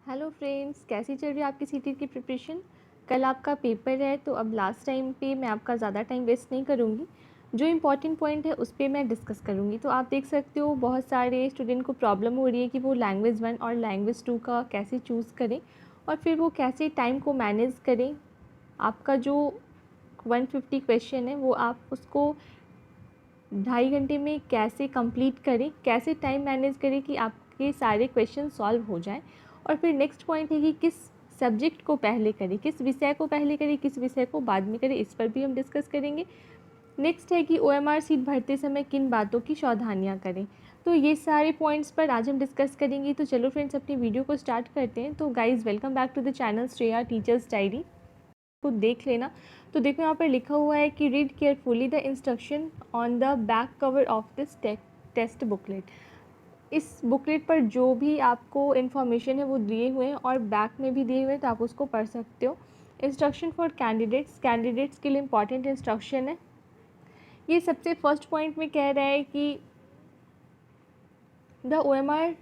Hello friends, कैसी चल रही है आपकी सीटी की प्रिपरेशन। कल आपका पेपर है तो अब लास्ट टाइम पे मैं आपका ज़्यादा टाइम वेस्ट नहीं करूँगी। जो इम्पॉर्टेंट पॉइंट है उस पर मैं डिस्कस करूँगी। तो आप देख सकते हो बहुत सारे स्टूडेंट को प्रॉब्लम हो रही है कि वो लैंग्वेज 1 और लैंग्वेज 2 का कैसे चूज़ करें और फिर वो कैसे टाइम को मैनेज करें। आपका जो 150 क्वेश्चन है वो आप उसको 2.5 घंटे में कैसे कंप्लीट करें, कैसे टाइम मैनेज करें कि आपके सारे क्वेश्चन सॉल्व हो जाएं। और फिर नेक्स्ट पॉइंट है कि किस सब्जेक्ट को पहले करें, किस विषय को पहले करें, किस विषय को बाद में करें, इस पर भी हम डिस्कस करेंगे। नेक्स्ट है कि OMR सीट भरते समय किन बातों की सावधानियाँ करें। तो ये सारे पॉइंट्स पर आज हम डिस्कस करेंगे। तो चलो फ्रेंड्स, अपनी वीडियो को स्टार्ट करते हैं। तो guys, welcome back to the channel Shreya teacher's diary को देख लेना। तो देखो यहाँ पर लिखा हुआ है कि read carefully the instruction on the back cover of this test booklet. इस बुकलेट पर जो भी आपको इन्फॉर्मेशन है वो दिए हुए हैं और बैक में भी दिए हुए हैं, तो आप उसको पढ़ सकते हो। इंस्ट्रक्शन फॉर कैंडिडेट्स के लिए इंपॉर्टेंट इंस्ट्रक्शन है। ये सबसे फर्स्ट पॉइंट में कह रहा है कि the OMR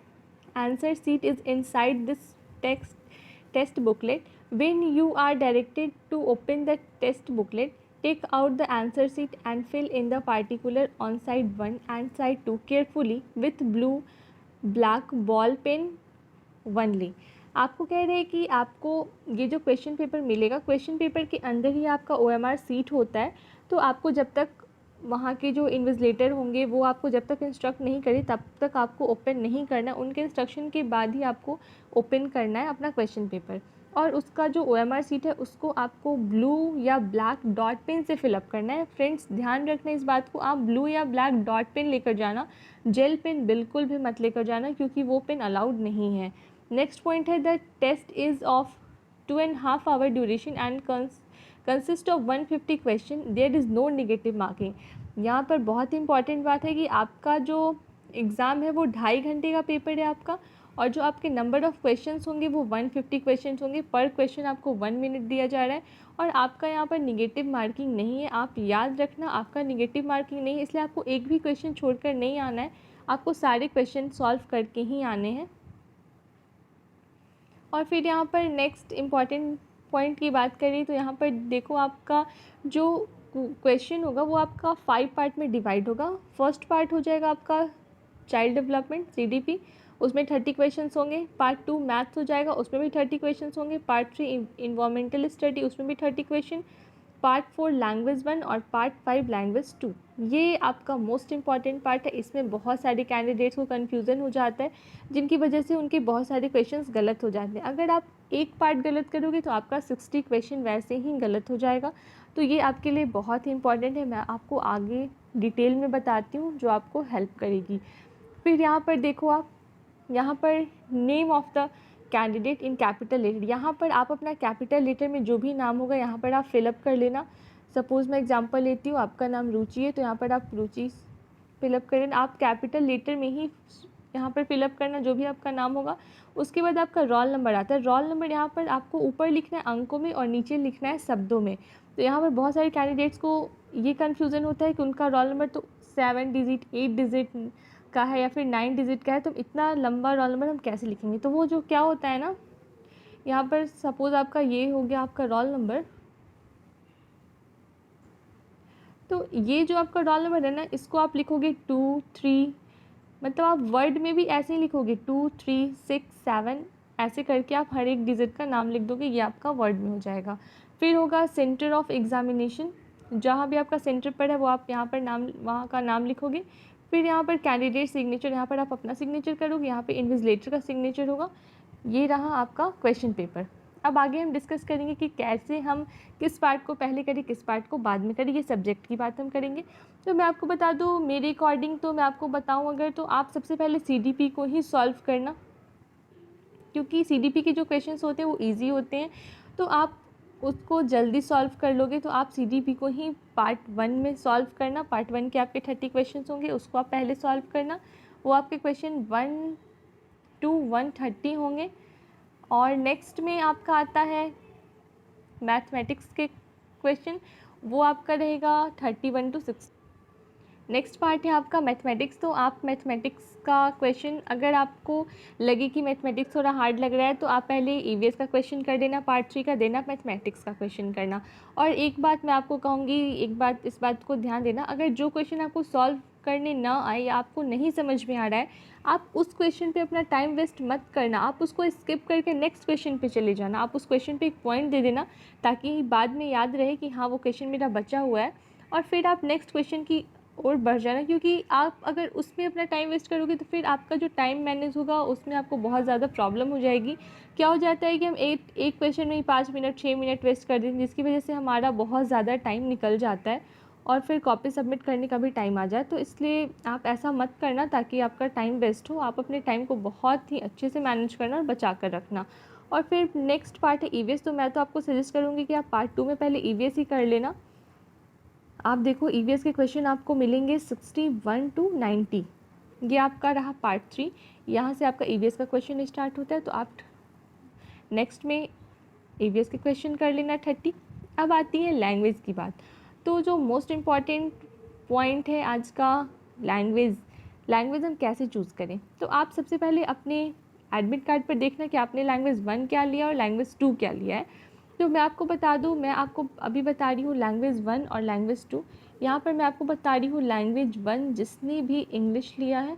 answer sheet is inside this test booklet. When you are directed to open the test booklet, take out the answer sheet and fill in the particular on side 1 and side 2 carefully with blue black ball pen only. आपको कह रहे हैं कि आपको ये जो question paper मिलेगा, question paper के अंदर ही आपका OMR सीट होता है। तो आपको जब तक वहाँ के जो इन्विजिलेटर होंगे वो आपको जब तक इंस्ट्रक्ट नहीं करे तब तक आपको ओपन नहीं करना है। उनके इंस्ट्रक्शन के बाद ही आपको ओपन करना है अपना क्वेश्चन पेपर। और उसका जो OMR सीट है उसको आपको ब्लू या ब्लैक डॉट पेन से फिलअप करना है। फ्रेंड्स, ध्यान रखना इस बात को, आप ब्लू या ब्लैक डॉट पेन लेकर जाना, जेल पेन बिल्कुल भी मत लेकर जाना क्योंकि वो पेन अलाउड नहीं है। नेक्स्ट पॉइंट है the test is of 2.5 hour duration and consist of 150 question, there is no negative marking. यहाँ पर बहुत ही इंपॉर्टेंट बात है कि आपका जो एग्ज़ाम है वो 2.5 घंटे का पेपर है आपका, और जो आपके नंबर ऑफ़ क्वेश्चंस होंगे वो 150 क्वेश्चंस होंगे। पर क्वेश्चन आपको 1 मिनट दिया जा रहा है और आपका यहाँ पर निगेटिव मार्किंग नहीं है। आप याद रखना, आपका निगेटिव मार्किंग नहीं है, इसलिए आपको एक भी क्वेश्चन छोड़कर नहीं आना है। आपको सारे क्वेश्चन सॉल्व करके ही आने हैं। और फिर यहाँ पर नेक्स्ट इम्पॉर्टेंट पॉइंट की बात करें तो यहाँ पर देखो, आपका जो क्वेश्चन होगा वो आपका 5 पार्ट में डिवाइड होगा। फर्स्ट पार्ट हो जाएगा आपका चाइल्ड डेवलपमेंट CDP, उसमें 30 क्वेश्चंस होंगे। पार्ट 2 मैथ्स हो जाएगा, उसमें भी 30 क्वेश्चंस होंगे। पार्ट 3 इन्वायरमेंटल स्टडी, उसमें भी 30 क्वेश्चन। पार्ट 4 लैंग्वेज 1 और पार्ट 5 लैंग्वेज 2। ये आपका मोस्ट इंपॉर्टेंट पार्ट है। इसमें बहुत सारे कैंडिडेट्स को कन्फ्यूज़न हो जाता है जिनकी वजह से उनके बहुत सारे क्वेश्चंस गलत हो जाते हैं। अगर आप एक पार्ट गलत करोगे तो आपका 60 क्वेश्चन वैसे ही गलत हो जाएगा। तो ये आपके लिए बहुत ही इंपॉर्टेंट है। मैं आपको आगे डिटेल में बताती हूँ जो आपको हेल्प करेगी। फिर यहाँ पर देखो, आप यहाँ पर name of the candidate in capital letter, यहाँ पर आप अपना कैपिटल लेटर में जो भी नाम होगा यहाँ पर आप फिलअप कर लेना। सपोज़ मैं एग्जांपल लेती हूँ, आपका नाम रुचि है तो यहाँ पर आप रुचि फिलअप कर लेना। आप कैपिटल लेटर में ही यहाँ पर फिलअप करना जो भी आपका नाम होगा। उसके बाद आपका रोल नंबर आता है। रोल नंबर यहाँ पर आपको ऊपर लिखना है अंकों में और नीचे लिखना है शब्दों में। तो यहाँ पर बहुत सारे कैंडिडेट्स को ये कन्फ्यूज़न होता है कि उनका रोल नंबर तो 7 डिजिट 8 डिजिट का है या फिर 9 डिजिट का है, तो इतना लंबा रोल नंबर हम कैसे लिखेंगे। तो वो जो क्या होता है ना, यहाँ पर सपोज़ आपका ये हो गया आपका रोल नंबर, तो ये जो आपका रोल नंबर है ना, इसको आप लिखोगे 2 3, मतलब आप वर्ड में भी ऐसे ही लिखोगे 2 3 6 7, ऐसे करके आप हर एक डिजिट का नाम लिख दोगे, ये आपका वर्ड में हो जाएगा। फिर होगा सेंटर ऑफ एग्जामिनेशन, जहाँ भी आपका सेंटर पर है वो आप यहाँ पर नाम, वहाँ का नाम लिखोगे। फिर यहाँ पर कैंडिडेट सिग्नेचर, यहाँ पर आप अपना सिग्नेचर करोगे, यहाँ पे इन्विजिलेटर का सिग्नेचर होगा। ये रहा आपका क्वेश्चन पेपर। अब आगे हम डिस्कस करेंगे कि कैसे हम किस पार्ट को पहले करें, किस पार्ट को बाद में करें। ये सब्जेक्ट की बात हम करेंगे। तो मैं आपको बता दूँ मेरे अकॉर्डिंग, तो मैं आपको बताऊँ अगर, तो आप सबसे पहले CDP को ही सॉल्व करना, क्योंकि CDP के जो क्वेश्चंस होते हैं वो इजी होते हैं। तो आप उसको जल्दी सॉल्व कर लोगे। तो आप CDP को ही पार्ट 1 में सॉल्व करना। पार्ट 1 के आपके 30 क्वेश्चंस होंगे, उसको आप पहले सॉल्व करना। वो आपके क्वेश्चन 1 to 130 होंगे। और नेक्स्ट में आपका आता है मैथमेटिक्स के क्वेश्चन, वो आपका रहेगा 31 to 60। नेक्स्ट पार्ट है आपका मैथमेटिक्स। तो आप मैथमेटिक्स का क्वेश्चन, अगर आपको लगे कि मैथमेटिक्स थोड़ा हार्ड लग रहा है तो आप पहले ईवीएस का क्वेश्चन कर देना, पार्ट 3 का देना, मैथमेटिक्स का क्वेश्चन करना। और एक बात मैं आपको कहूँगी, एक बात इस बात को ध्यान देना, अगर जो क्वेश्चन आपको सॉल्व करने ना आए या आपको नहीं समझ में आ रहा है, आप उस क्वेश्चन पे अपना टाइम वेस्ट मत करना, आप उसको स्किप करके नेक्स्ट क्वेश्चन पे चले जाना। आप उस क्वेश्चन पे एक पॉइंट दे देना ताकि बाद में याद रहे कि हाँ वो क्वेश्चन मेरा बचा हुआ है, और फिर आप नेक्स्ट क्वेश्चन की और बढ़ जाना। क्योंकि आप अगर उसमें अपना टाइम वेस्ट करोगे तो फिर आपका जो टाइम मैनेज होगा उसमें आपको बहुत ज़्यादा प्रॉब्लम हो जाएगी। क्या हो जाता है कि हम एक क्वेश्चन में ही 5 मिनट 6 मिनट वेस्ट कर दें, जिसकी वजह से हमारा बहुत ज़्यादा टाइम निकल जाता है और फिर कॉपी सबमिट करने का भी टाइम आ जाए। तो इसलिए आप ऐसा मत करना ताकि आपका टाइम वेस्ट हो। आप अपने टाइम को बहुत ही अच्छे से मैनेज करना और बचा कर रखना। और फिर नेक्स्ट पार्ट है ईवीएस। तो मैं तो आपको सजेस्ट करूँगी कि आप पार्ट 2 में पहले ईवीएस ही कर लेना। आप देखो ईवीएस के क्वेश्चन आपको मिलेंगे 61 to 90। ये आपका रहा पार्ट 3। यहाँ से आपका ईवीएस का क्वेश्चन स्टार्ट होता है, तो आप नेक्स्ट में ईवीएस के क्वेश्चन कर लेना 30। अब आती है लैंग्वेज की बात। तो जो मोस्ट इम्पॉर्टेंट पॉइंट है आज का, लैंग्वेज हम कैसे चूज़ करें। तो आप सबसे पहले अपने एडमिट कार्ड पर देखना कि आपने लैंग्वेज 1 क्या लिया और लैंग्वेज 2 क्या लिया है। तो मैं आपको बता दूँ, मैं आपको अभी बता रही हूँ लैंग्वेज 1 और लैंग्वेज 2। यहाँ पर मैं आपको बता रही हूँ लैंग्वेज 1 जिसने भी इंग्लिश लिया है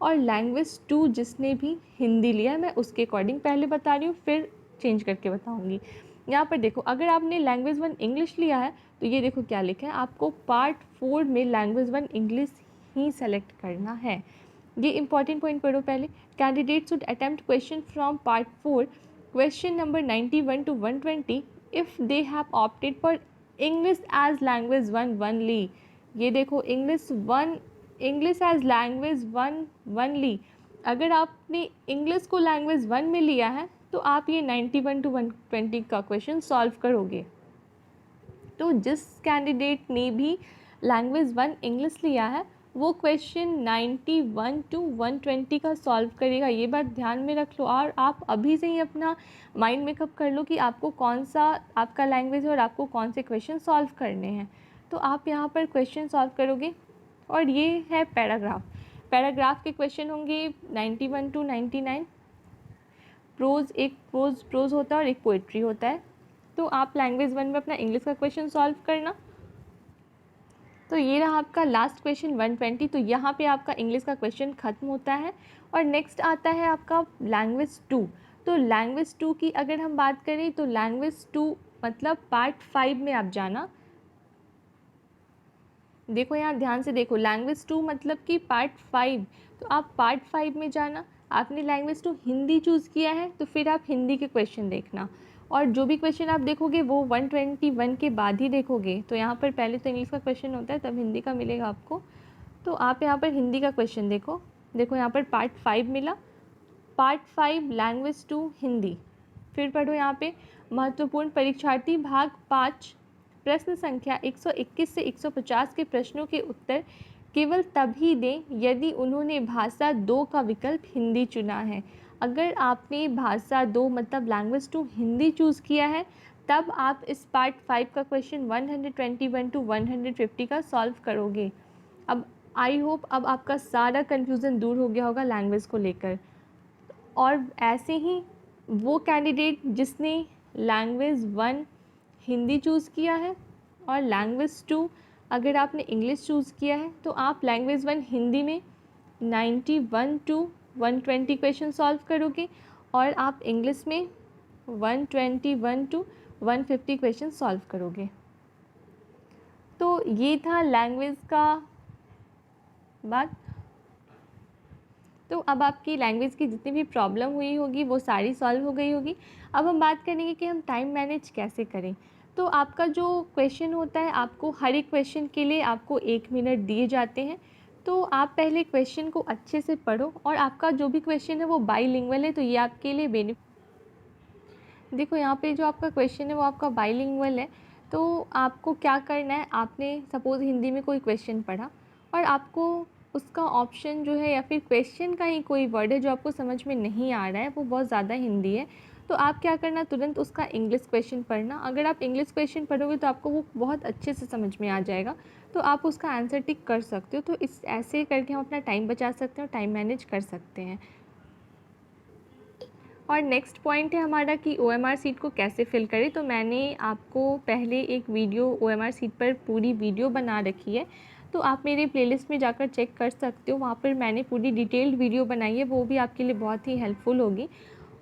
और लैंग्वेज 2 जिसने भी हिंदी लिया है। मैं उसके अकॉर्डिंग पहले बता रही हूँ, फिर चेंज करके बताऊँगी। यहाँ पर देखो, अगर आपने लैंग्वेज 1 इंग्लिश लिया है तो ये देखो क्या लिखा है, आपको पार्ट 4 में लैंग्वेज 1 इंग्लिश ही सेलेक्ट करना है। ये इंपॉर्टेंट पॉइंट पढ़ो पहले। Candidate should attempt question from part 4 question number 91 to 120 if they have opted for English as language 1 only. ये देखो, इंग्लिश एज लैंग्वेज 1 ओनली। अगर आपने इंग्लिश को लैंग्वेज 1 में लिया है तो आप ये 91 to 120 का क्वेश्चन सॉल्व करोगे। तो जिस कैंडिडेट ने भी लैंग्वेज 1 इंग्लिश लिया है वो क्वेश्चन 91 to 120 का सॉल्व करेगा। ये बात ध्यान में रख लो और आप अभी से ही अपना माइंड मेकअप कर लो कि आपको कौन सा आपका लैंग्वेज है और आपको कौन से क्वेश्चन सॉल्व करने हैं। तो आप यहाँ पर क्वेश्चन सॉल्व करोगे। और ये है पैराग्राफ के क्वेश्चन होंगे 91 to 99। एक प्रोज होता है और एक पोइट्री होता है। तो आप लैंग्वेज 1 में अपना इंग्लिश का क्वेश्चन सॉल्व करना। तो ये रहा आपका लास्ट क्वेश्चन 120। तो यहाँ पे आपका इंग्लिश का क्वेश्चन ख़त्म होता है और नेक्स्ट आता है आपका लैंग्वेज 2। तो लैंग्वेज 2 की अगर हम बात करें तो लैंग्वेज 2 मतलब पार्ट 5 में आप जाना। देखो यहाँ ध्यान से देखो, लैंग्वेज 2 मतलब कि पार्ट 5, तो आप पार्ट 5 में जाना। आपने लैंग्वेज 2 हिंदी चूज़ किया है तो फिर आप हिंदी के क्वेश्चन देखना और जो भी क्वेश्चन आप देखोगे वो 121 के बाद ही देखोगे। तो यहाँ पर पहले तो इंग्लिश का क्वेश्चन होता है तब हिंदी का मिलेगा आपको। तो आप यहाँ पर हिंदी का क्वेश्चन देखो यहाँ पर पार्ट 5 मिला, पार्ट 5 लैंग्वेज 2 हिंदी। फिर पढ़ो यहाँ पे, महत्वपूर्ण परीक्षार्थी भाग 5 प्रश्न संख्या 121 से 150 के प्रश्नों के उत्तर केवल तभी दें यदि उन्होंने भाषा 2 का विकल्प हिंदी चुना है। अगर आपने भाषा 2 मतलब लैंग्वेज 2 हिंदी चूज़ किया है तब आप इस पार्ट 5 का क्वेश्चन 121 to 150 का सॉल्व करोगे। अब आई होप अब आपका सारा कन्फ्यूज़न दूर हो गया होगा लैंग्वेज को लेकर। और ऐसे ही वो कैंडिडेट जिसने लैंग्वेज 1 हिंदी चूज़ किया है और लैंग्वेज 2 अगर आपने इंग्लिश चूज़ किया है तो आप लैंग्वेज 1 हिंदी में 91 to 120 क्वेश्चन सॉल्व करोगे और आप इंग्लिश में 121 to 150 क्वेश्चन सॉल्व करोगे। तो ये था लैंग्वेज का बात। तो अब आपकी लैंग्वेज की जितनी भी प्रॉब्लम हुई होगी वो सारी सॉल्व हो गई होगी। अब हम बात करेंगे कि हम टाइम मैनेज कैसे करें। तो आपका जो क्वेश्चन होता है, आपको हर एक क्वेश्चन के लिए आपको 1 मिनट दिए जाते हैं। तो आप पहले क्वेश्चन को अच्छे से पढ़ो और आपका जो भी क्वेश्चन है वो बाईलिंगुअल है तो ये आपके लिए देखो यहाँ पे जो आपका क्वेश्चन है वो आपका बाईलिंगुअल है। तो आपको क्या करना है, आपने सपोज़ हिंदी में कोई क्वेश्चन पढ़ा और आपको उसका ऑप्शन जो है या फिर क्वेश्चन का ही कोई वर्ड है जो आपको समझ में नहीं आ रहा है, वो बहुत ज़्यादा हिंदी है, तो आप क्या करना, तुरंत उसका इंग्लिश क्वेश्चन पढ़ना। अगर आप इंग्लिश क्वेश्चन पढ़ोगे तो आपको वो बहुत अच्छे से समझ में आ जाएगा, तो आप उसका आंसर टिक कर सकते हो। तो इस ऐसे करके हम अपना टाइम बचा सकते हैं और टाइम मैनेज कर सकते हैं। और नेक्स्ट पॉइंट है हमारा कि OMR शीट को कैसे फिल करें। तो मैंने आपको पहले एक वीडियो OMR शीट पर पूरी वीडियो बना रखी है, तो आप मेरे प्लेलिस्ट में जाकर चेक कर सकते हो, वहाँ पर मैंने पूरी डिटेल्ड वीडियो बनाई है, वो भी आपके लिए बहुत ही हेल्पफुल होगी।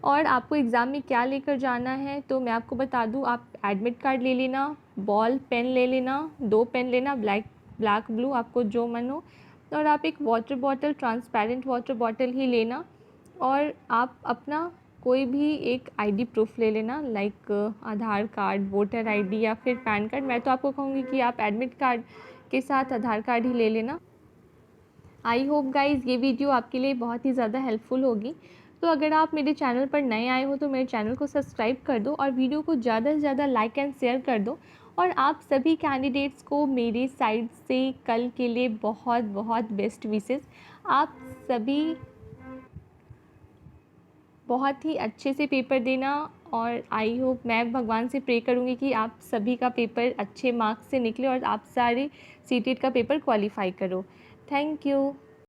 और आपको एग्ज़ाम में क्या लेकर जाना है, तो मैं आपको बता दूँ, आप एडमिट कार्ड ले लेना, बॉल पेन ले लेना, 2 पेन लेना, ब्लैक ब्लू आपको जो मन हो, और आप एक water bottle, transparent water bottle ही लेना। और आप अपना कोई भी एक आईडी प्रूफ ले लेना, लाइक आधार कार्ड, वोटर आईडी या फिर पैन कार्ड। मैं तो आपको कहूँगी कि आप एडमिट कार्ड के साथ आधार कार्ड ही ले लेना। आई होप गाइज़ ये वीडियो आपके लिए बहुत ही ज़्यादा हेल्पफुल होगी। तो अगर आप मेरे चैनल पर नए आए हो तो मेरे चैनल को सब्सक्राइब कर दो और वीडियो को ज़्यादा से ज़्यादा लाइक एंड शेयर कर दो। और आप सभी कैंडिडेट्स को मेरी साइड से कल के लिए बहुत बहुत बेस्ट विशेस। आप सभी बहुत ही अच्छे से पेपर देना, और आई होप, मैं भगवान से प्रे करूँगी कि आप सभी का पेपर अच्छे मार्क्स से निकले और आप सारे सीटेट का पेपर क्वालिफाई करो। Thank you.